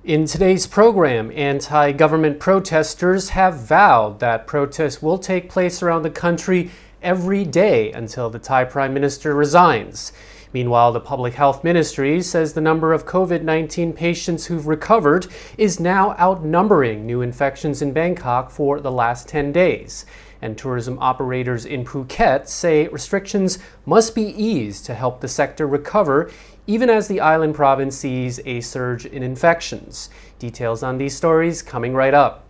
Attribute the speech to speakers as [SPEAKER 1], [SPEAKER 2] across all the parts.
[SPEAKER 1] In today's program, anti-government protesters have vowed that protests will take place around the country every day until the Thai Prime Minister resigns. Meanwhile, the Public Health Ministry says the number of COVID-19 patients who've recovered is now outnumbering new infections in Bangkok for the last 10 days. And tourism operators in Phuket say restrictions must be eased to help the sector recover, even as the island province sees a surge in infections. Details on these stories coming right up.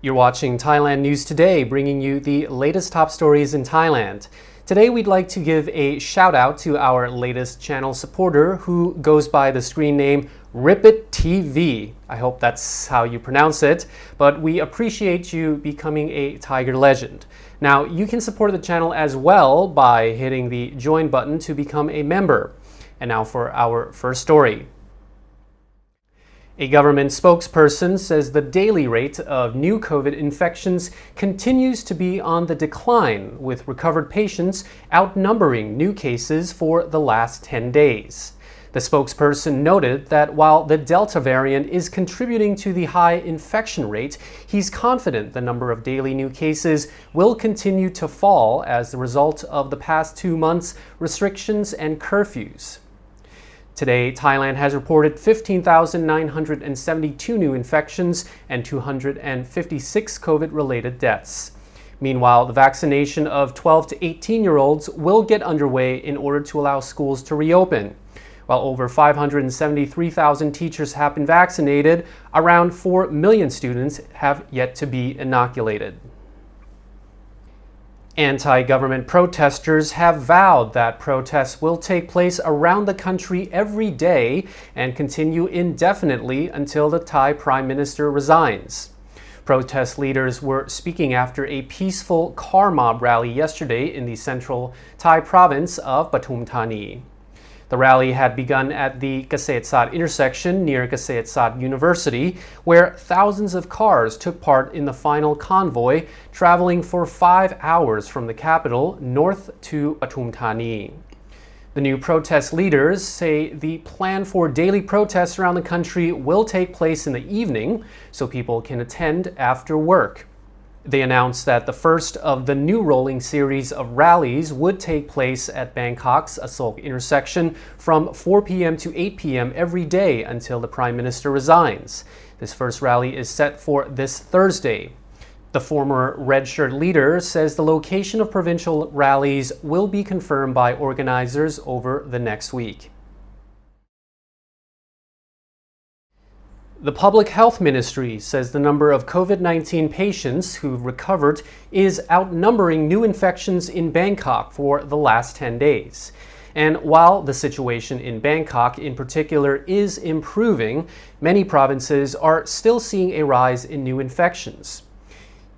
[SPEAKER 1] You're watching Thailand News Today, bringing you the latest top stories in Thailand. Today we'd like to give a shout out to our latest channel supporter who goes by the screen name Ripit TV. I hope that's how you pronounce it, but we appreciate you becoming a Thaiger legend. Now you can support the channel as well by hitting the join button to become a member. And now for our first story. A government spokesperson says the daily rate of new COVID infections continues to be on the decline, with recovered patients outnumbering new cases for the last 10 days. The spokesperson noted that while the Delta variant is contributing to the high infection rate, he's confident the number of daily new cases will continue to fall as a result of the past 2 months' restrictions and curfews. Today, Thailand has reported 15,972 new infections and 256 COVID-related deaths. Meanwhile, the vaccination of 12 to 18-year-olds will get underway in order to allow schools to reopen. While over 573,000 teachers have been vaccinated, around 4 million students have yet to be inoculated. Anti-government protesters have vowed that protests will take place around the country every day and continue indefinitely until the Thai Prime Minister resigns. Protest leaders were speaking after a peaceful car mob rally yesterday in the central Thai province of Pathum Thani. The rally had begun at the Kasetsart intersection near Kasetsart University, where thousands of cars took part in the final convoy, traveling for 5 hours from the capital north to Pathum Thani. The new protest leaders say the plan for daily protests around the country will take place in the evening so people can attend after work. They announced that the first of the new rolling series of rallies would take place at Bangkok's Asok intersection from 4 p.m. to 8 p.m. every day until the Prime Minister resigns. This first rally is set for this Thursday. The former Red Shirt leader says the location of provincial rallies will be confirmed by organizers over the next week. The Public Health Ministry says the number of COVID-19 patients who've recovered is outnumbering new infections in Bangkok for the last 10 days. And while the situation in Bangkok in particular is improving, many provinces are still seeing a rise in new infections.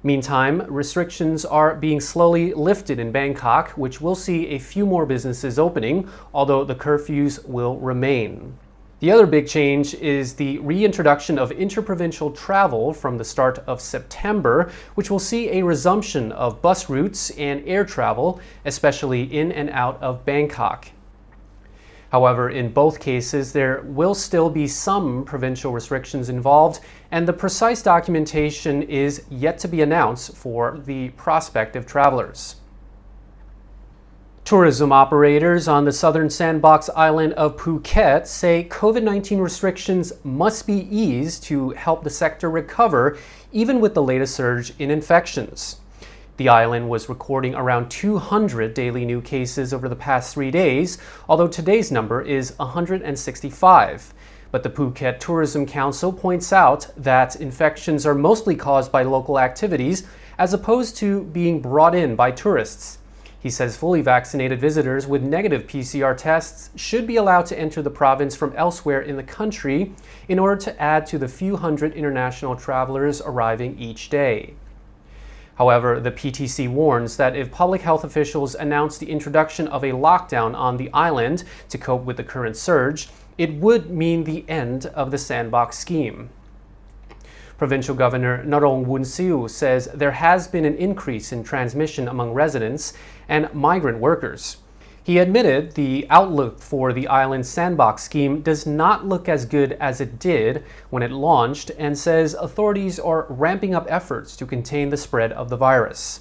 [SPEAKER 1] Meantime, restrictions are being slowly lifted in Bangkok, which will see a few more businesses opening, although the curfews will remain. The other big change is the reintroduction of interprovincial travel from the start of September, which will see a resumption of bus routes and air travel, especially in and out of Bangkok. However, in both cases, there will still be some provincial restrictions involved, and the precise documentation is yet to be announced for the prospective travelers. Tourism operators on the southern Sandbox island of Phuket say COVID-19 restrictions must be eased to help the sector recover, even with the latest surge in infections. The island was recording around 200 daily new cases over the past 3 days, although today's number is 165. But the Phuket Tourism Council points out that infections are mostly caused by local activities as opposed to being brought in by tourists. He says fully vaccinated visitors with negative PCR tests should be allowed to enter the province from elsewhere in the country in order to add to the few hundred international travelers arriving each day. However, the PTC warns that if public health officials announce the introduction of a lockdown on the island to cope with the current surge, it would mean the end of the Sandbox scheme. Provincial Governor Narong Wunsiu says there has been an increase in transmission among residents and migrant workers. He admitted the outlook for the island's Sandbox scheme does not look as good as it did when it launched and says authorities are ramping up efforts to contain the spread of the virus.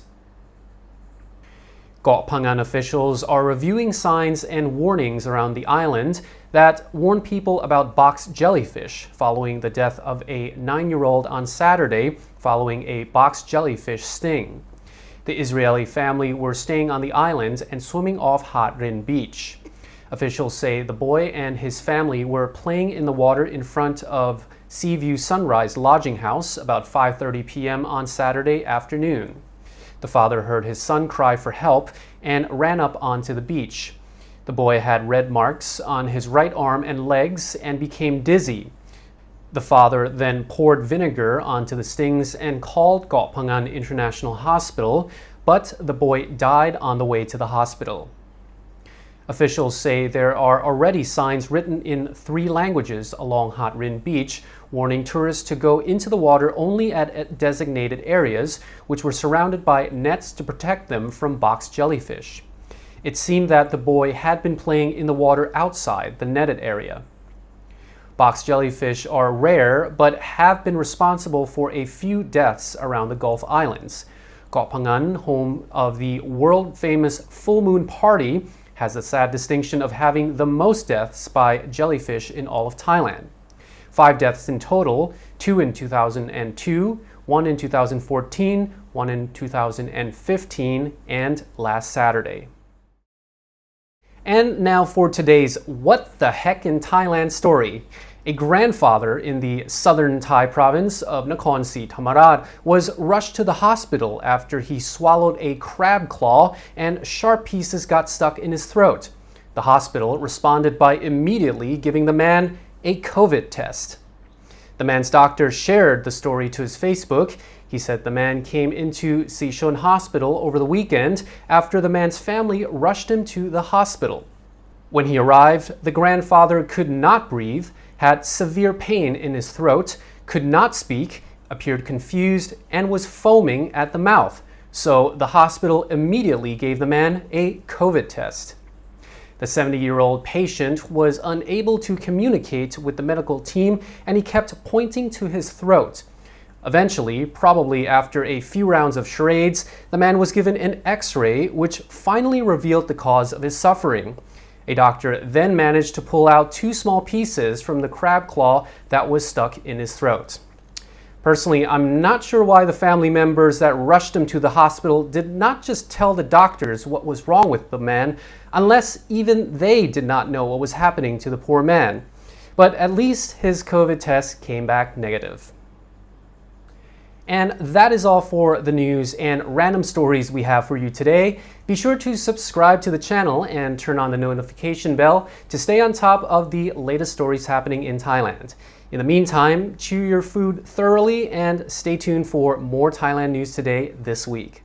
[SPEAKER 1] Got Phangan officials are reviewing signs and warnings around the island that warn people about box jellyfish following the death of a 9-year-old on Saturday following a box jellyfish sting. The Israeli family were staying on the island and swimming off Hat Rin Beach. Officials say the boy and his family were playing in the water in front of Seaview Sunrise Lodging House about 5:30 p.m. on Saturday afternoon. The father heard his son cry for help and ran up onto the beach. The boy had red marks on his right arm and legs and became dizzy. The father then poured vinegar onto the stings and called Got Phangan International Hospital, but the boy died on the way to the hospital. Officials say there are already signs written in 3 languages along Hat Rin Beach warning tourists to go into the water only at designated areas, which were surrounded by nets to protect them from box jellyfish. It seemed that the boy had been playing in the water outside the netted area. Box jellyfish are rare but have been responsible for a few deaths around the Gulf Islands. Got Phangan, home of the world-famous full moon party, has the sad distinction of having the most deaths by jellyfish in all of Thailand. 5 deaths in total, 2 in 2002, 1 in 2014, 1 in 2015, and last Saturday. And now for today's What the Heck in Thailand story. A grandfather in the southern Thai province of Nakhon Si Thammarat was rushed to the hospital after he swallowed a crab claw and sharp pieces got stuck in his throat. The hospital responded by immediately giving the man a COVID test. The man's doctor shared the story to his Facebook. He said the man came into Sichon Hospital over the weekend after the man's family rushed him to the hospital. When he arrived, the grandfather could not breathe, had severe pain in his throat, could not speak, appeared confused, and was foaming at the mouth. So the hospital immediately gave the man a COVID test. The 70-year-old patient was unable to communicate with the medical team, and he kept pointing to his throat. Eventually, probably after a few rounds of charades, the man was given an X-ray, which finally revealed the cause of his suffering. A doctor then managed to pull out 2 small pieces from the crab claw that was stuck in his throat. Personally, I'm not sure why the family members that rushed him to the hospital did not just tell the doctors what was wrong with the man, unless even they did not know what was happening to the poor man. But at least his COVID test came back negative. And that is all for the news and random stories we have for you today. Be sure to subscribe to the channel and turn on the notification bell to stay on top of the latest stories happening in Thailand. In the meantime, chew your food thoroughly and stay tuned for more Thailand News Today this week.